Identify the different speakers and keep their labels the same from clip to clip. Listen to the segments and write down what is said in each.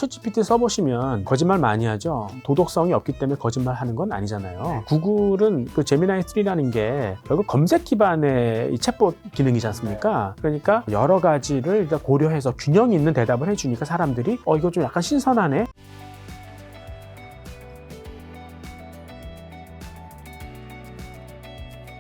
Speaker 1: 챗GPT 써보시면 거짓말 많이 하죠. 도덕성이 없기 때문에 거짓말 하는 건 아니잖아요. 구글은 그 제미나이 3라는 게 결국 검색 기반의 이 챗봇 기능이지 않습니까? 그러니까 여러 가지를 일단 고려해서 균형 있는 대답을 해주니까 사람들이 이거 좀 약간 신선하네.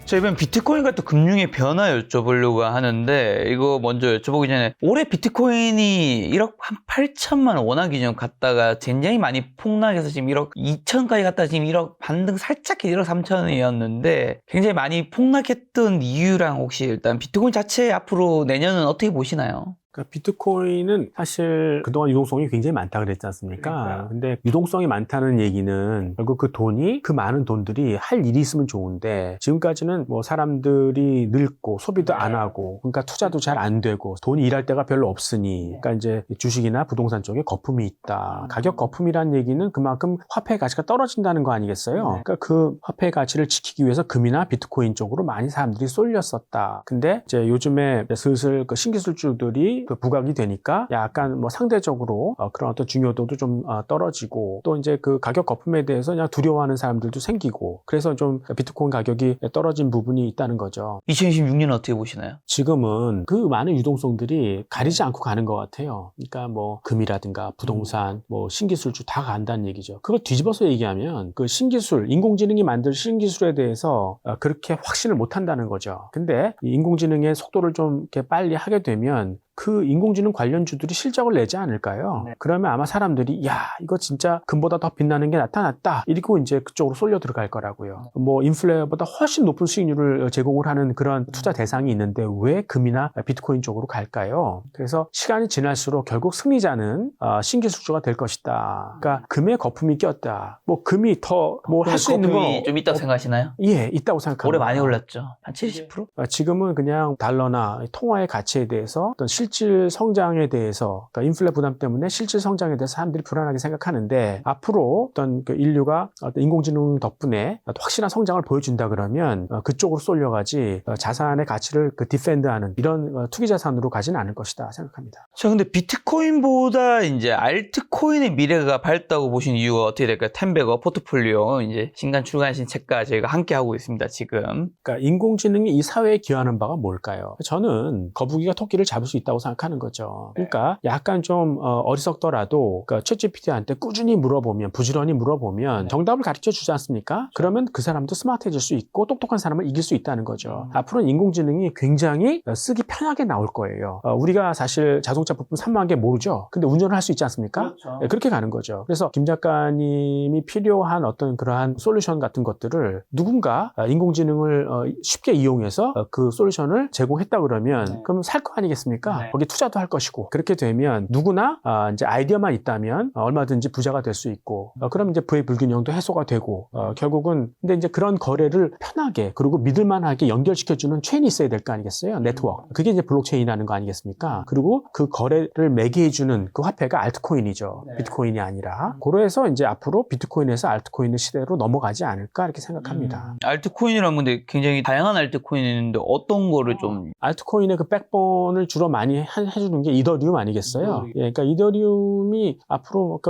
Speaker 2: 자, 이번 비트코인과 또 금융의 변화 여쭤보려고 하는데, 이거 먼저 여쭤보기 전에 올해 비트코인이 1억 한 8천만 원 원화 기준 갔다가 굉장히 많이 폭락해서 지금 1억 2천까지 갔다가 지금 1억 반등 살짝 1억 3천이었는데 굉장히 많이 폭락했던 이유랑 혹시 일단 비트코인 자체 앞으로 내년은 어떻게 보시나요?
Speaker 1: 그러니까 비트코인은 사실 그동안 유동성이 굉장히 많다 그랬지 않습니까? 근데 유동성이 많다는 얘기는 결국 그 돈이, 그 많은 돈들이 할 일이 있으면 좋은데 지금까지는 뭐 사람들이 늙고 소비도 안 하고 그러니까 투자도 잘 안 되고 돈이 일할 데가 별로 없으니 그러니까 이제 주식이나 부동산 쪽에 거품이 있다. 가격 거품이란 얘기는 그만큼 화폐의 가치가 떨어진다는 거 아니겠어요? 그러니까 그 화폐의 가치를 지키기 위해서 금이나 비트코인 쪽으로 많이 사람들이 쏠렸었다. 근데 이제 요즘에 슬슬 그 신기술주들이 그 부각이 되니까 약간 뭐 상대적으로 그런 어떤 중요도도 좀 떨어지고 또 이제 그 가격 거품에 대해서 그냥 두려워하는 사람들도 생기고 그래서 좀 비트코인 가격이 떨어진 부분이 있다는 거죠.
Speaker 2: 2026년 어떻게 보시나요?
Speaker 1: 지금은 그 많은 유동성들이 가리지 않고 가는 것 같아요. 그러니까 뭐 금이라든가 부동산, 뭐 신기술주 다 간다는 얘기죠. 그걸 뒤집어서 얘기하면 그 신기술, 인공지능이 만들 신기술에 대해서 그렇게 확신을 못 한다는 거죠. 근데 이 인공지능의 속도를 좀 이렇게 빨리 하게 되면 그 인공지능 관련주들이 실적을 내지 않을까요?
Speaker 2: 네.
Speaker 1: 그러면 아마 사람들이 야 이거 진짜 금보다 더 빛나는 게 나타났다 이러고 이제 그쪽으로 쏠려 들어갈 거라고요. 뭐 인플레보다 훨씬 높은 수익률을 제공을 하는 그런 투자 대상이 있는데 왜 금이나 비트코인 쪽으로 갈까요? 그래서 시간이 지날수록 결국 승리자는 신기술주가 될 것이다. 그러니까 금에 거품이 꼈다. 뭐 금이 더 뭐 할 수 있는 거
Speaker 2: 좀 있다고 생각하시나요?
Speaker 1: 예, 있다고 생각합니다.
Speaker 2: 올해 많이 올랐죠. 한 70%?
Speaker 1: 지금은 그냥 달러나 통화의 가치에 대해서 어떤 실질 성장에 대해서 그러니까 인플레 부담 때문에 실질 성장에 대해서 사람들이 불안하게 생각하는데 앞으로 어떤 그 인류가 어떤 인공지능 덕분에 확실한 성장을 보여준다 그러면 그쪽으로 쏠려가지 자산의 가치를 그 디펜드하는 이런 투기 자산으로 가지는 않을 것이다 생각합니다.
Speaker 2: 자, 근데 비트코인보다 이제 알트코인의 미래가 밝다고 보신 이유가 어떻게 될까요? 템베거 포트폴리오 이제 신간 출간하신 책과 저희가 함께 하고 있습니다, 지금.
Speaker 1: 그러니까 인공지능이 이 사회에 기여하는 바가 뭘까요? 저는 거북이가 토끼를 잡을 수 있다고 생각하는 거죠. 그러니까 약간 좀 어리석더라도 그러니까 챗GPT한테 꾸준히 물어보면 부지런히 물어보면 정답을 가르쳐 주지 않습니까? 그러면 그 사람도 스마트해질 수 있고 똑똑한 사람을 이길 수 있다는 거죠. 앞으로는 인공지능이 굉장히 쓰기 편하게 나올 거예요. 우리가 사실 자동차 부품 3만 개 모르죠. 근데 운전을 할 수 있지 않습니까?
Speaker 2: 그렇죠.
Speaker 1: 네, 그렇게 가는 거죠. 그래서 김 작가님이 필요한 어떤 그러한 솔루션 같은 것들을 누군가 인공지능을 쉽게 이용해서 그 솔루션을 제공했다 그러면 그럼 살 거 아니겠습니까? 거기 투자도 할 것이고 그렇게 되면 누구나 이제 아이디어만 있다면 얼마든지 부자가 될 수 있고 그럼 이제 부의 불균형도 해소가 되고 결국은 근데 이제 그런 거래를 편하게 그리고 믿을만하게 연결시켜주는 체인이 있어야 될 거 아니겠어요? 네트워크. 그게 이제 블록체인이라는 거 아니겠습니까? 그리고 그 거래를 매개해주는 그 화폐가 알트코인이죠. 비트코인이 아니라. 그래서 이제 앞으로 비트코인에서 알트코인의 시대로 넘어가지 않을까 이렇게 생각합니다.
Speaker 2: 알트코인이라는 건데 굉장히 다양한 알트코인이 있는데 어떤 거를 좀
Speaker 1: 알트코인의 그 백본을 주로 많이 해주는 게 이더리움 아니겠어요? 예, 그러니까 이더리움이 앞으로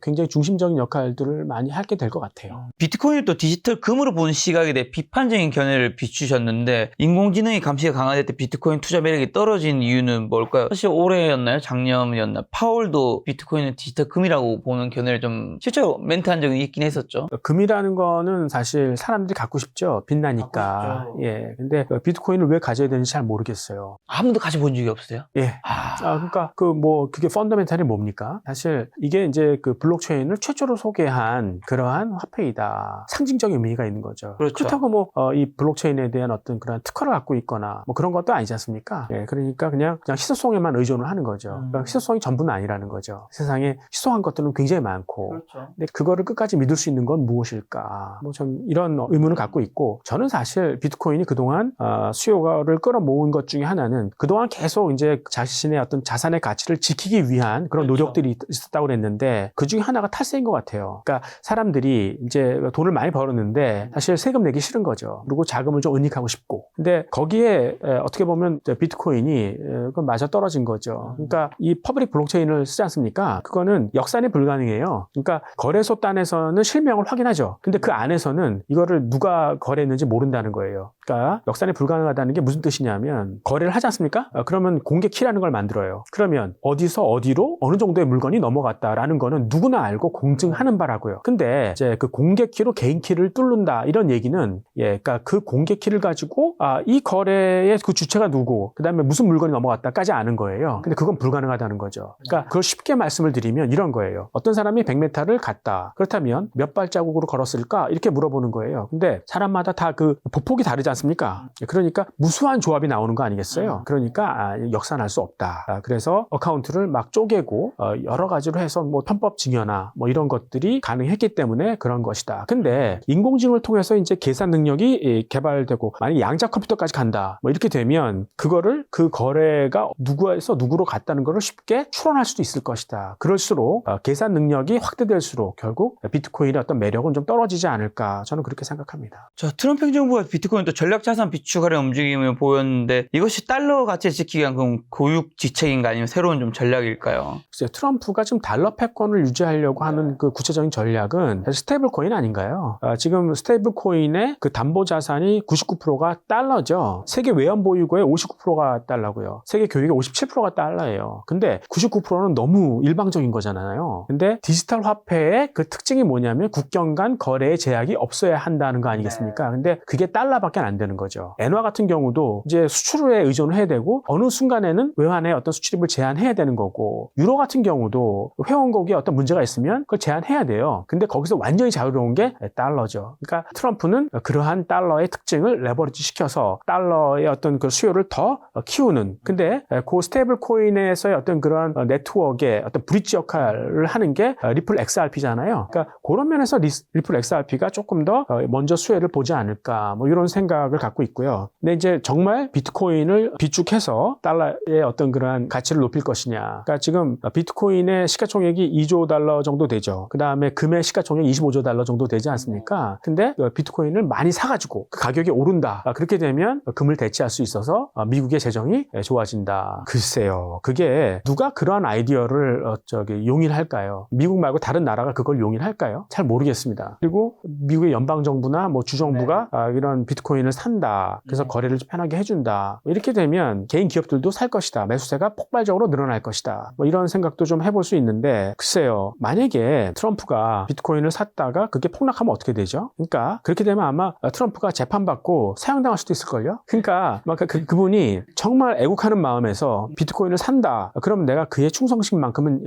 Speaker 1: 굉장히 중심적인 역할들을 많이 하게 될 것 같아요.
Speaker 2: 비트코인을 또 디지털 금으로 보는 시각에 대해 비판적인 견해를 비추셨는데 인공지능의 감시가 강화될 때 비트코인 투자 매력이 떨어진 이유는 뭘까요? 사실 올해였나요? 작년이었나? 파월도 비트코인은 디지털 금이라고 보는 견해를 좀 실제로 멘트한 적이 있긴 했었죠.
Speaker 1: 금이라는 거는 사실 사람들이 갖고 싶죠. 빛나니까. 예. 근데 비트코인을 왜 가져야 되는지 잘 모르겠어요.
Speaker 2: 한 번도 가져본 적이 없어요?
Speaker 1: 예. 그러니까 그게 펀더멘탈이 뭡니까? 사실 이게 이제 그 블록체인을 최초로 소개한 그러한 화폐이다. 상징적인 의미가 있는 거죠.
Speaker 2: 그렇죠.
Speaker 1: 그렇다고 뭐 이 블록체인에 대한 어떤 그런 특허를 갖고 있거나 뭐 그런 것도 아니지 않습니까? 예. 그러니까 그냥 희소성에만 의존을 하는 거죠. 그러니까 희소성이 전부는 아니라는 거죠. 세상에 희소한 것들은 굉장히 많고.
Speaker 2: 그렇죠.
Speaker 1: 근데 그거를 끝까지 믿을 수 있는 건 무엇일까? 뭐 좀 이런 의문을 갖고 있고 저는 사실 비트코인이 그동안 수요를 끌어모은 것 중에 하나는 그동안 계속 이제 자신의 어떤 자산의 가치를 지키기 위한 그런 노력들이 있었다고 그랬는데 그 중에 하나가 탈세인 것 같아요. 그러니까 사람들이 이제 돈을 많이 벌었는데 사실 세금 내기 싫은 거죠. 그리고 자금을 좀 은닉하고 싶고. 근데 거기에 어떻게 보면 비트코인이 그건 맞아 떨어진 거죠. 그러니까 이 퍼블릭 블록체인을 쓰지 않습니까? 그거는 이거는 역산이 불가능해요. 그러니까 거래소 단에서는 실명을 확인하죠. 근데 그 안에서는 이거를 누가 거래했는지 모른다는 거예요. 그러니까 역산이 불가능하다는 게 무슨 뜻이냐면 거래를 하지 않습니까? 그러면 공개 키라는 걸 만들어요. 그러면 어디서 어디로 어느 정도의 물건이 넘어갔다라는 거는 누구나 알고 공증하는 바라고요. 근데 이제 그 공개 키로 개인 키를 뚫는다 이런 얘기는 그러니까 그 공개 키를 가지고 이 거래의 그 주체가 누구, 그다음에 무슨 물건이 넘어갔다까지 아는 거예요. 근데 그건 불가능하다는 거죠. 그러니까 그걸 쉽게 말씀을 드리면 이런 거예요. 어떤 사람이 100m를 갔다. 그렇다면 몇 발자국으로 걸었을까? 이렇게 물어보는 거예요. 근데 사람마다 다 그 보폭이 다르지 않습니까? 그러니까 무수한 조합이 나오는 거 아니겠어요? 그러니까 역산할 수 없다. 그래서 어카운트를 막 쪼개고 여러 가지로 해서 뭐 편법 증여나 뭐 이런 것들이 가능했기 때문에 그런 것이다. 근데 인공지능을 통해서 이제 계산 능력이 개발되고 만약 양자 컴퓨터까지 간다. 뭐 이렇게 되면 그거를 그 거래가 누구에서 누구로 갔다는 거를 쉽게 추론할 수도 있을 것이다. 그럴수록 계산 능력이 확대될수록 결국 비트코인의 어떤 매력은 좀 떨어지지 않을까 저는 그렇게 생각합니다.
Speaker 2: 자, 트럼프 행정부가 비트코인 또 전략자산 비축하려는 움직임을 보였는데 이것이 달러 가치를 지키기 위한 그럼 고육지책인가 아니면 새로운 좀 전략일까요?
Speaker 1: 글쎄요, 트럼프가 지금 달러 패권을 유지하려고 하는 그 구체적인 전략은 사실 스테이블 코인 아닌가요? 지금 스테이블 코인의 그 담보 자산이 99%가 달러죠. 세계 외환 보유고의 59%가 달러고요. 세계 교육의 57%가 달러예요. 근데 99%는 너무 일방적인 거잖아요. 근데 디지털 화폐의 그 특징이 뭐냐면 국경 간 거래의 제약이 없어야 한다는 거 아니겠습니까? 근데 그게 달러밖에 안 되는 거죠. 엔화 같은 경우도 이제 수출에 의존을 해야 되고 어느 순간에는 외환의 어떤 수출입을 제한해야 되는 거고 유로 같은 경우도 회원국에 어떤 문제가 있으면 그걸 제한해야 돼요. 근데 거기서 완전히 자유로운 게 달러죠. 그러니까 트럼프는 그러한 달러의 특징을 레버리지 시켜서 달러의 어떤 그 수요를 더 키우는. 근데 그 스테이블 코인에서의 어떤 그런 네트워크의 어떤 브릿지 역할을 하는 게 리플 XRP잖아요. 그러니까 그런 면에서 리플 XRP가 조금 더 먼저 수혜를 보지 않을까 뭐 이런 생각을 갖고 있고요. 근데 이제 정말 비트코인을 비축해서 달러의 어떤 그러한 가치를 높일 것이냐. 그러니까 지금 비트코인의 시가총액이 2조 달러 정도 되죠. 그 다음에 금의 시가총액 25조 달러 정도 되지 않습니까? 근데 비트코인을 많이 사가지고 그 가격이 오른다. 그렇게 되면 금을 대체할 수 있어서 미국의 재정이 좋아진다. 글쎄요. 그게 누가 그런 아이디어를 용인할까요? 미국 말고 다른 나라가 그걸 용인할까요? 잘 모르겠습니다. 그리고 미국의 연방정부나 뭐 주정부가 이런 비트코인을 산다. 그래서 거래를 좀 편하게 해준다. 이렇게 되면 개인 기업들도 살 것이다. 매수세가 폭발적으로 늘어날 것이다. 뭐 이런 생각도 좀 해볼 수 있는데 글쎄요. 만약에 트럼프가 비트코인을 샀다가 그게 폭락하면 어떻게 되죠? 그러니까 그렇게 되면 아마 트럼프가 재판받고 사형당할 수도 있을걸요? 그러니까 그분이 정말 애국하는 마음에서 비트코인을 산다. 그러면 내가 그의 충성심만큼은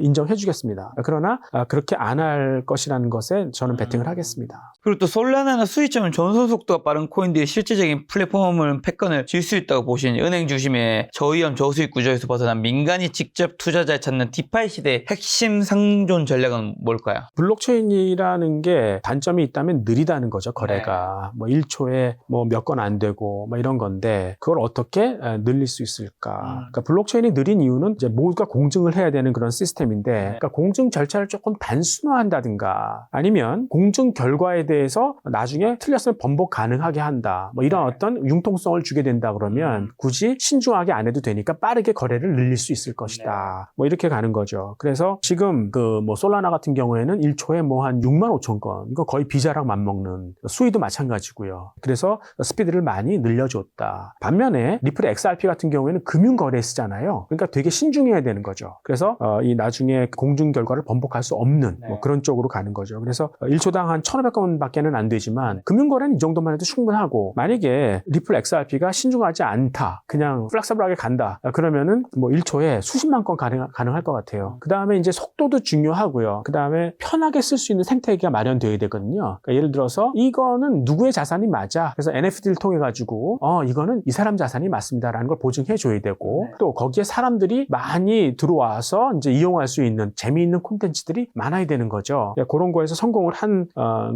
Speaker 1: 인정해주겠습니다. 그러나 그렇게 안 할 것이라는 것에 저는 베팅을 하겠습니다.
Speaker 2: 그리고 또 솔라나나 스위처럼 전송 속도가 빠른 코인들이 실질적인 플랫폼을 패권을 쥘 수 있다고 보시는 은행 중심의 저위험 저수익 구조에서 벗어난 민간이 직접 투자자를 찾는 디파이 시대의 핵심 생존 전략은 뭘까요?
Speaker 1: 블록체인이라는 게 단점이 있다면 느리다는 거죠. 거래가 뭐 1초에 뭐 몇 건 안 되고 뭐 이런 건데 그걸 어떻게 늘릴 수 있을까? 그러니까 블록체인이 느린 이유는 이제 모두가 공증을 해야 되는 그런 시스템인데 그러니까 공증 절차를 조금 단순화한다든가 아니면 공증 결과에 대해서 나중에 틀렸으면 번복 가능하게 한다. 뭐 이런 어떤 융통성을 주게 된다 그러면 굳이 신중하게 안 해도 되니까 빠르게 거래를 늘릴 수 있을 것이다. 뭐 이렇게 가는 거죠. 그래서 지금 그 뭐 솔라나 같은 경우에는 1초에 뭐 한 6만 5천 건 이거 거의 비자랑 맞먹는 수위도 마찬가지고요. 그래서 스피드를 많이 늘려줬다. 반면에 리플 XRP 같은 경우에는 금융거래에 쓰잖아요. 그러니까 되게 신중해야 되는 거죠. 그래서 이 나중에 공증 결과를 번복할 수 없는 뭐 그런 쪽으로 가는 거죠. 그래서 1초당 한 1,500건밖에는 안 되지만 금융거래는 이 정도만 해도 충분하고 만약에 리플 XRP가 신중하지 않다. 그냥 플렉서블하게 간다. 그러면은 뭐 1초에 수십만 건 가능할 것 같아요. 그 다음에 이제 속도도 중요하고요. 그 다음에 편하게 쓸 수 있는 생태계가 마련되어야 되거든요. 그러니까 예를 들어서 이거는 누구의 자산이 맞아. 그래서 NFT를 통해 가지고 이거는 이 사람 자산이 맞습니다라는 걸 보증해 줘야 되고 또 거기에 사람들이 많이 들어와서 이제 이용할 수 있는 재미있는 콘텐츠들이 많아야 되는 거죠. 그러니까 그런 거에서 성공을 한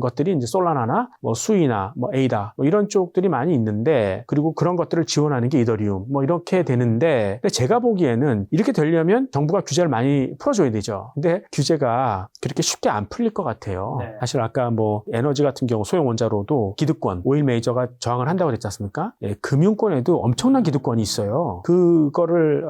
Speaker 1: 것들이 이제 솔라나나 뭐 수이나 뭐 에이다 뭐 이런 쪽들이 많이 있는데 그리고 그런 것들을 지원하는 게 이더리움 뭐 이렇게 되는데 근데 제가 보기에는 이렇게 되려면 정부가 규제를 많이 풀어줘야 되죠. 근데 규제가 그렇게 쉽게 안 풀릴 것 같아요. 사실 아까 뭐 에너지 같은 경우 소형 원자로도 기득권 오일 메이저가 저항을 한다고 그랬지 않습니까? 금융권에도 엄청난 기득권이 있어요. 그거를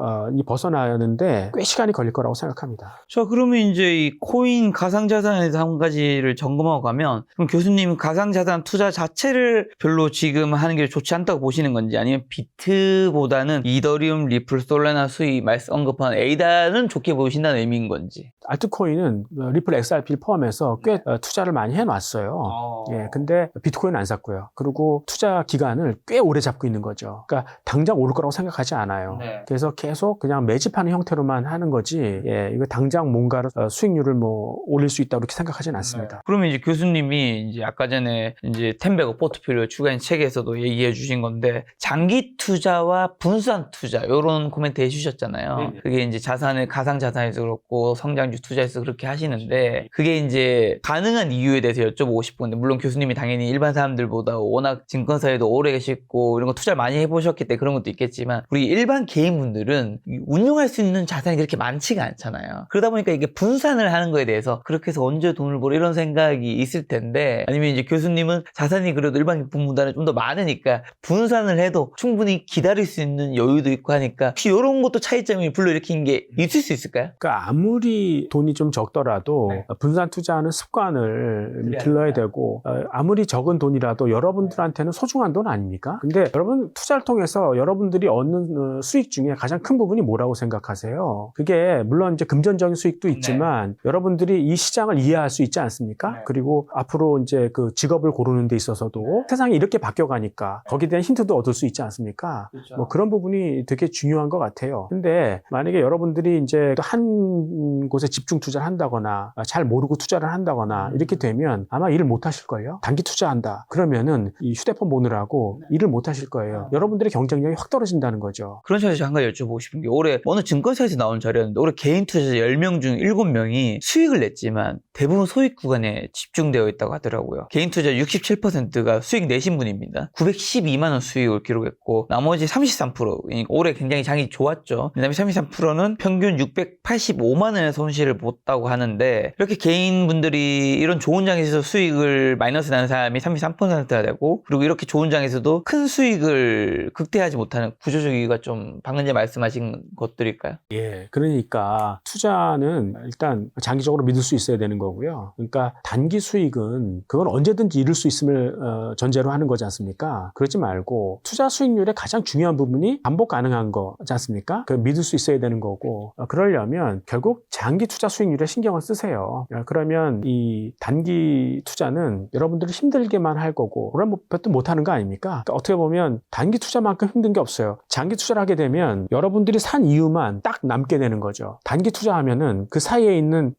Speaker 1: 벗어나는데 꽤 시간이 걸릴 거라고 생각합니다. 생각합니다.
Speaker 2: 자, 그러면 이제 이 코인 가상자산에 대해서 한 가지를 점검하고 가면, 그럼 교수님은 가상자산 투자 자체를 별로 지금 하는 게 좋지 않다고 보시는 건지, 아니면 비트보다는 이더리움, 리플, 솔라나, 수익, 말씀 언급한 에이다는 좋게 보신다는 의미인 건지.
Speaker 1: 알트코인은 리플 XRP를 포함해서 꽤 투자를 많이 해놨어요. 예, 근데 비트코인은 안 샀고요. 그리고 투자 기간을 꽤 오래 잡고 있는 거죠. 그러니까 당장 오를 거라고 생각하지 않아요.
Speaker 2: 네.
Speaker 1: 그래서 계속 그냥 매집하는 형태로만 하는 거지, 예, 이거 당장 뭔가를 수익률을 뭐 올릴 수 있다고 이렇게 생각하지는 않습니다.
Speaker 2: 그러면 이제 교수님이 이제 아까 전에 이제 텐베거 포트폴리오 주간 책에서도 얘기해 주신 건데, 장기 투자와 분산 투자 이런 코멘트 해주셨잖아요.
Speaker 1: 네네.
Speaker 2: 그게 이제 자산을 가상 자산에서 그렇고 성장주 투자에서 그렇게 하시는데, 그게 이제 가능한 이유에 대해서 여쭤보고 싶은데, 물론 교수님이 당연히 일반 사람들보다 워낙 증권사에도 오래 계시고 이런 거 투자를 많이 해보셨기 때문에 그런 것도 있겠지만, 우리 일반 개인분들은 운용할 수 있는 자산이 그렇게 많지가 않잖아요. 그러다 보니까 이게 분산을 하는 거에 대해서 그렇게 해서 언제 돈을 벌어 이런 생각이 있을 텐데, 아니면 이제 교수님은 자산이 그래도 일반 분보다는 좀 더 많으니까 분산을 해도 충분히 기다릴 수 있는 여유도 있고 하니까, 혹시 이런 것도 차이점이 불러일으킨 게 있을 수 있을까요?
Speaker 1: 그러니까 아무리 돈이 좀 적더라도 분산 투자하는 습관을 길러야 되고, 아무리 적은 돈이라도 여러분들한테는 소중한 돈 아닙니까? 근데 여러분 투자를 통해서 여러분들이 얻는 수익 중에 가장 큰 부분이 뭐라고 생각하세요? 그게 물론 이제 금전적인 수익도 있지만 여러분들이 이 시장을 이해할 수 있지 않습니까? 그리고 앞으로 이제 그 직업을 고르는 데 있어서도 세상이 이렇게 바뀌어가니까 거기에 대한 힌트도 얻을 수 있지 않습니까? 뭐 그런 부분이 되게 중요한 것 같아요. 근데 만약에 여러분들이 이제 한 곳에 집중 투자를 한다거나 잘 모르고 투자를 한다거나 이렇게 되면 아마 일을 못 하실걸요? 단기 투자한다 그러면은 이 휴대폰 보느라고 일을 못 하실 거예요. 여러분들의 경쟁력이 확 떨어진다는 거죠.
Speaker 2: 그런 차에서 한 가지 여쭤보고 싶은 게, 올해 어느 증권사에서 나온 자료였는데 올해 개인 투자자 10명 중 7명이 수익을 냈지만 대부분 소액 구간에 집중되어 있다고 하더라고요. 개인 투자 67%가 수익 내신 분입니다. 912만 원 수익을 기록했고, 나머지 33%, 올해 굉장히 장이 좋았죠. 그다음에 33%는 평균 685만 원의 손실을 봤다고 하는데, 이렇게 개인분들이 이런 좋은 장에서 수익을 마이너스 나는 사람이 33%가 되고, 그리고 이렇게 좋은 장에서도 큰 수익을 극대화하지 못하는 구조적 이유가 좀 방금 전에 말씀하신 것들일까요?
Speaker 1: 예, 그러니까 투자는 일단 장기적으로 믿을 수 있어야 되는 거고요. 그러니까 단기 수익은 그건 언제든지 이룰 수 있음을 전제로 하는 거지 않습니까? 그러지 말고 투자 수익률의 가장 중요한 부분이 반복 가능한 거지 않습니까? 그 믿을 수 있어야 되는 거고, 그러려면 결국 장기 투자 수익률에 신경을 쓰세요. 그러면 이 단기 투자는 여러분들이 힘들게만 할 거고, 그런 목표도 못 하는 거 아닙니까? 그러니까 어떻게 보면 단기 투자만큼 힘든 게 없어요. 장기 투자를 하게 되면 여러분들이 산 이유만 딱 남게 되는 거죠. 단기 투자하면은 그 사이에 있는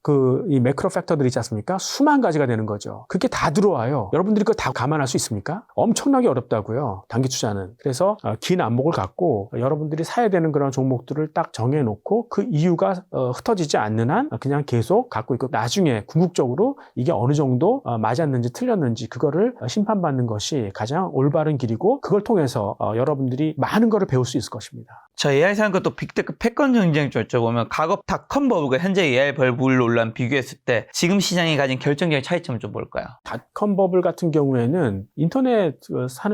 Speaker 1: 이 매크로 팩터들이 있지 않습니까? 수만 가지가 되는 거죠. 그게 다 들어와요. 여러분들이 그거 다 감안할 수 있습니까? 엄청나게 어렵다고요. 단기 투자는. 그래서 긴 안목을 갖고 여러분들이 사야 되는 그런 종목들을 딱 정해놓고 그 이유가 흩어지지 않는 한 그냥 계속 갖고 있고, 나중에 궁극적으로 이게 어느 정도 맞았는지 틀렸는지 그거를 심판받는 것이 가장 올바른 길이고, 그걸 통해서 여러분들이 많은 거를 배울 수 있을 것입니다.
Speaker 2: 자, AI 상과 또 빅테크 패권 경쟁 좀 여쭤보면, 과거 닷컴 버블과 현재 AI 버블 논란 비교했을 때 지금 시장이 가진 결정적인 차이점은 좀 뭘까요?
Speaker 1: 닷컴 버블 같은 경우에는 인터넷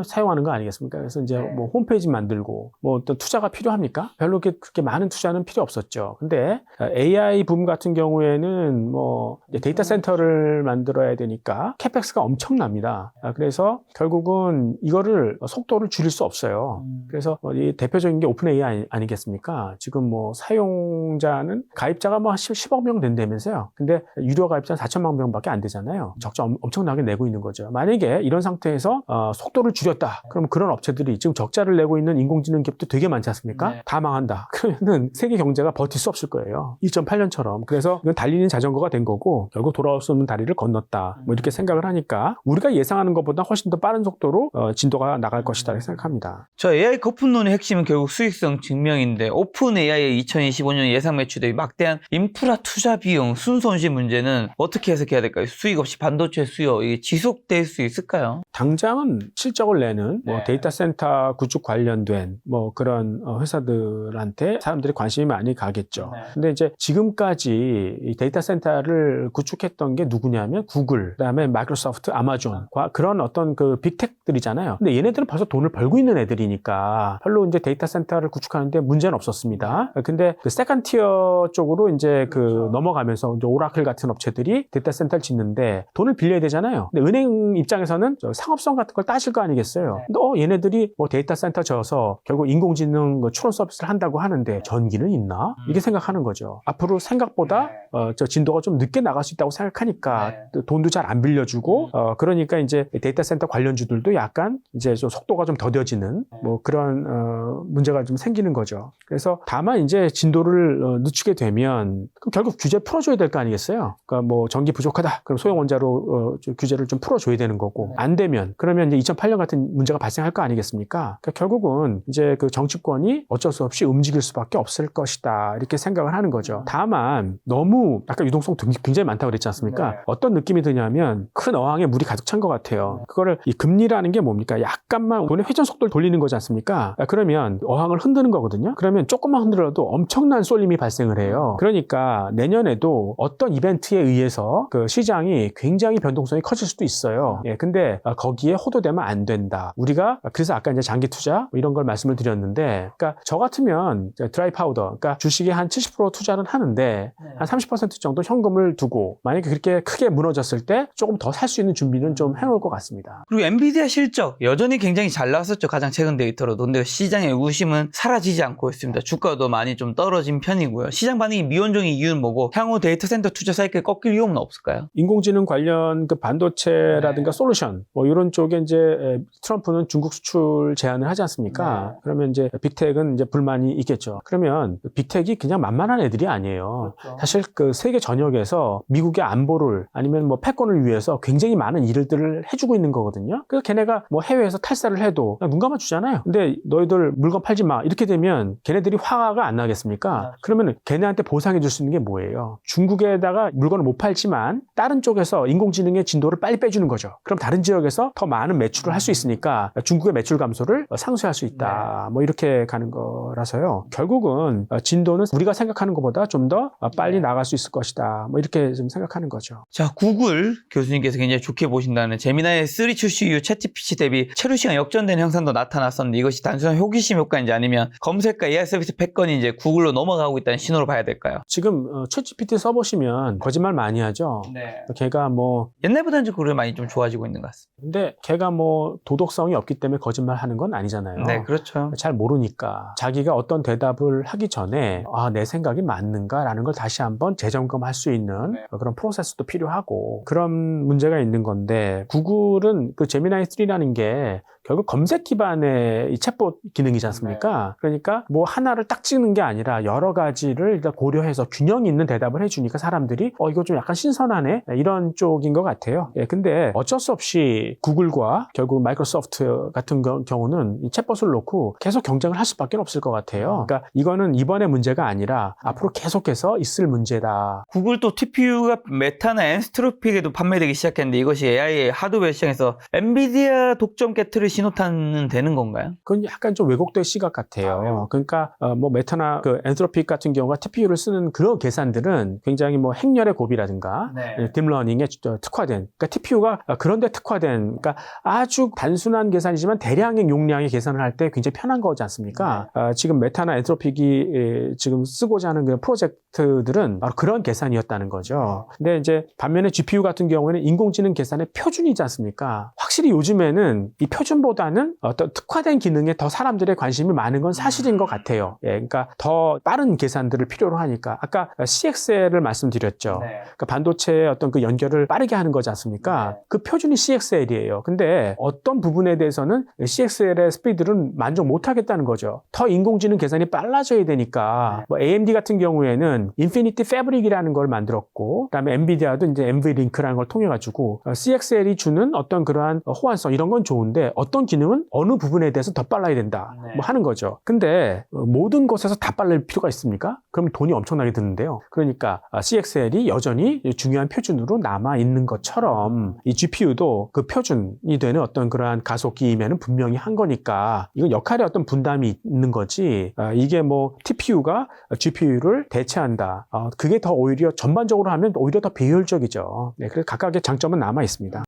Speaker 1: 사용하는 거 아니겠습니까? 그래서 이제 뭐 홈페이지 만들고 뭐 어떤 투자가 필요합니까? 별로 그렇게 많은 투자는 필요 없었죠. 근데 AI 붐 같은 경우에는 뭐 데이터 센터를 만들어야 되니까 캐펙스가 엄청납니다. 그래서 결국은 이거를 속도를 줄일 수 없어요. 그래서 이 대표적인 게 오픈 AI 아니겠습니까? 지금 뭐 사용자는 가입자가 뭐 10억 명 된다면서요. 근데 유료 가입자는 4천만 명밖에 안 되잖아요. 적자 엄청나게 내고 있는 거죠. 만약에 이런 상태에서 속도를 줄였다. 그럼 그런 업체들이 지금 적자를 내고 있는 인공지능 기업도 되게 많지 않습니까?
Speaker 2: 네.
Speaker 1: 다 망한다. 그러면은 세계 경제가 버틸 수 없을 거예요. 2008년처럼. 그래서 이건 달리는 자전거가 된 거고 결국 돌아올 수 없는 다리를 건넜다. 뭐 이렇게 생각을 하니까 우리가 예상하는 것보다 훨씬 더 빠른 속도로 진도가 나갈 것이다 이렇게 생각합니다.
Speaker 2: 저 AI 거품론의 핵심은 결국 수익성 증명인데, 오픈 AI의 2025년 예상 매출 대비 막대한 인프라 투자 비용 순손실 문제는 어떻게 해석해야 될까요? 수익 없이 반도체 수요 이게 지속될 수 있을까요?
Speaker 1: 당장은 실적을 내는 뭐
Speaker 2: 네.
Speaker 1: 데이터 센터 구축 관련된 뭐 그런 회사들한테 사람들이 관심이 많이 가겠죠.
Speaker 2: 네.
Speaker 1: 근데 이제 지금까지 이 데이터 센터를 구축했던 게 누구냐면 구글, 그다음에 마이크로소프트, 아마존과 그런 어떤 그 빅텍들이잖아요. 근데 얘네들은 벌써 돈을 벌고 있는 애들이니까 별로 이제 데이터 센터를 구축 구축하는데 문제는 없었습니다. 근데 그 세컨 티어 쪽으로 이제 그 넘어가면서 이제 오라클 같은 업체들이 데이터 센터를 짓는데 돈을 빌려야 되잖아요. 근데 은행 입장에서는 저 상업성 같은 걸 따질 거 아니겠어요. 근데 얘네들이 뭐 데이터 센터 져서 결국 인공지능 추론 서비스를 한다고 하는데 전기는 있나? 이게 생각하는 거죠. 앞으로 생각보다 저 진도가 좀 늦게 나갈 수 있다고 생각하니까 돈도 잘 안 빌려주고 그러니까 이제 데이터 센터 관련주들도 약간 이제 좀 속도가 좀 더뎌지는 뭐 그런 문제가 좀 생기는 거죠. 그래서 다만 이제 진도를 늦추게 되면 그럼 결국 규제 풀어줘야 될 거 아니겠어요? 그러니까 뭐 전기 부족하다. 그럼 소형 원자로 규제를 좀 풀어줘야 되는 거고 안 되면 그러면 이제 2008년 같은 문제가 발생할 거 아니겠습니까? 그러니까 결국은 이제 그 정치권이 어쩔 수 없이 움직일 수밖에 없을 것이다 이렇게 생각을 하는 거죠. 다만 너무 아까 유동성 굉장히 많다고 그랬지 않습니까? 어떤 느낌이 드냐면 큰 어항에 물이 가득 찬 것 같아요. 그거를 이 금리라는 게 뭡니까? 약간만 돈의 회전 속도를 돌리는 거지 않습니까? 그러면 어항을 흔드는 거거든요. 그러면 조금만 흔들어도 엄청난 쏠림이 발생을 해요. 그러니까 내년에도 어떤 이벤트에 의해서 그 시장이 굉장히 변동성이 커질 수도 있어요. 근데 거기에 호도되면 안 된다. 우리가 그래서 아까 이제 장기 투자 뭐 이런 걸 말씀을 드렸는데, 그러니까 저 같으면 드라이 파우더, 그러니까 주식에 한 70% 투자는 하는데 한 30% 정도 현금을 두고 만약에 그렇게 크게 무너졌을 때 조금 더 살 수 있는 준비는 좀 해놓을 것 같습니다.
Speaker 2: 그리고 엔비디아 실적 여전히 굉장히 잘 나왔었죠. 가장 최근 데이터로도. 근데 시장의 의구심은 사라지지 않고 있습니다. 주가도 많이 좀 떨어진 편이고요. 시장 반응이 미온적인 이유는 뭐고 향후 데이터 센터 투자 사이클 꺾일 위험은 없을까요?
Speaker 1: 인공지능 관련 그 반도체라든가 솔루션 뭐 이런 쪽에 이제 트럼프는 중국 수출 제한을 하지 않습니까? 그러면 이제 빅텍은 이제 불만이 있겠죠. 그러면 빅텍이 그냥 만만한 애들이 아니에요. 사실 그 세계 전역에서 미국의 안보를 아니면 뭐 패권을 위해서 굉장히 많은 일들을 해주고 있는 거거든요. 그래서 걔네가 뭐 해외에서 탈세를 해도 그냥 눈 감아주잖아요. 근데 너희들 물건 팔지 마 이렇게 되면 걔네들이 화가 안 나겠습니까? 그러면 걔네한테 보상해 줄 수 있는 게 뭐예요? 중국에다가 물건을 못 팔지만 다른 쪽에서 인공지능의 진도를 빨리 빼주는 거죠. 그럼 다른 지역에서 더 많은 매출을 할 수 있으니까 중국의 매출 감소를 상쇄할 수 있다. 뭐 이렇게 가는 거라서요. 결국은 진도는 우리가 생각하는 것보다 좀 더 빨리 나갈 수 있을 것이다. 뭐 이렇게 좀 생각하는 거죠.
Speaker 2: 자, 구글 교수님께서 굉장히 좋게 보신다는 제미나이 3 출시 이후 챗GPT 대비 체류 시간 역전되는 현상도 나타났었는데 이것이 단순한 호기심 효과인지 아니면 검색과 AI 서비스 패권이 이제 구글로 넘어가고 있다는 신호로 봐야 될까요?
Speaker 1: 지금 챗GPT 써보시면 거짓말 많이 하죠. 걔가 뭐
Speaker 2: 옛날보다는 좀 그래 많이 좀 좋아지고 있는 것 같습니다.
Speaker 1: 근데 걔가 뭐 도덕성이 없기 때문에 거짓말 하는 건 아니잖아요.
Speaker 2: 네, 그렇죠.
Speaker 1: 잘 모르니까 자기가 어떤 대답을 하기 전에 내 생각이 맞는가라는 걸 다시 한번 재점검할 수 있는 그런 프로세스도 필요하고 그런 문제가 있는 건데 구글은 그 제미나이 3라는 게 결국 검색 기반의 이 챗봇 기능이지 않습니까? 그러니까 뭐 하나를 딱 찍는 게 아니라 여러 가지를 일단 고려해서 균형 있는 대답을 해주니까 사람들이 이거 좀 약간 신선하네 이런 쪽인 것 같아요. 근데 어쩔 수 없이 구글과 결국 마이크로소프트 같은 경우는 이 챗봇을 놓고 계속 경쟁을 할 수밖에 없을 것 같아요. 그러니까 이거는 이번의 문제가 아니라 앞으로 계속해서 있을 문제다.
Speaker 2: 구글 또 TPU가 메타나 엔스트로픽에도 판매되기 시작했는데 이것이 AI의 하드웨어 시장에서 엔비디아 독점 깨트를 신호탄은 되는 건가요?
Speaker 1: 그건 약간 좀 왜곡된 시각 같아요. 그러니까 뭐 메타나 그 엔트로픽 같은 경우가 TPU를 쓰는 그런 계산들은 굉장히 뭐 행렬의 고비라든가 딥러닝에 특화된, 그러니까 TPU가 그런데 특화된, 그러니까 아주 단순한 계산이지만 대량의 용량의 계산을 할 때 굉장히 편한 거지 않습니까? 지금 메타나 엔트로픽이 지금 쓰고자 하는 그 프로젝트들은 바로 그런 계산이었다는 거죠. 근데 이제 반면에 GPU 같은 경우에는 인공지능 계산의 표준이지 않습니까? 확실히 요즘에는 이 표준보다는 어떤 특화된 기능에 더 사람들의 관심이 많은 건 사실인 것 같아요. 그러니까 더 빠른 계산들을 필요로 하니까 아까 CXL을 말씀드렸죠. 그러니까 반도체의 어떤 그 연결을 빠르게 하는 거지 않습니까? 그 표준이 CXL이에요. 근데 어떤 부분에 대해서는 CXL의 스피드를 만족 못 하겠다는 거죠. 더 인공지능 계산이 빨라져야 되니까 뭐 AMD 같은 경우에는 인피니티 패브릭이라는 걸 만들었고 그다음에 엔비디아도 이제 NV링크라는 걸 통해 가지고 CXL이 주는 어떤 그러한 호환성 이런 건 좋은데 어떤 기능은 어느 부분에 대해서 더 빨라야 된다 뭐 하는 거죠. 근데 모든 것에서 다 빨릴 필요가 있습니까? 그럼 돈이 엄청나게 드는데요. 그러니까 CXL이 여전히 중요한 표준으로 남아 있는 것처럼 이 GPU도 그 표준이 되는 어떤 그러한 가속기이면은 분명히 한 거니까 이건 역할의 어떤 분담이 있는 거지. 이게 뭐 TPU가 GPU를 대체한다. 그게 더 오히려 전반적으로 하면 오히려 더 비효율적이죠. 그래서 각각의 장점은 남아 있습니다.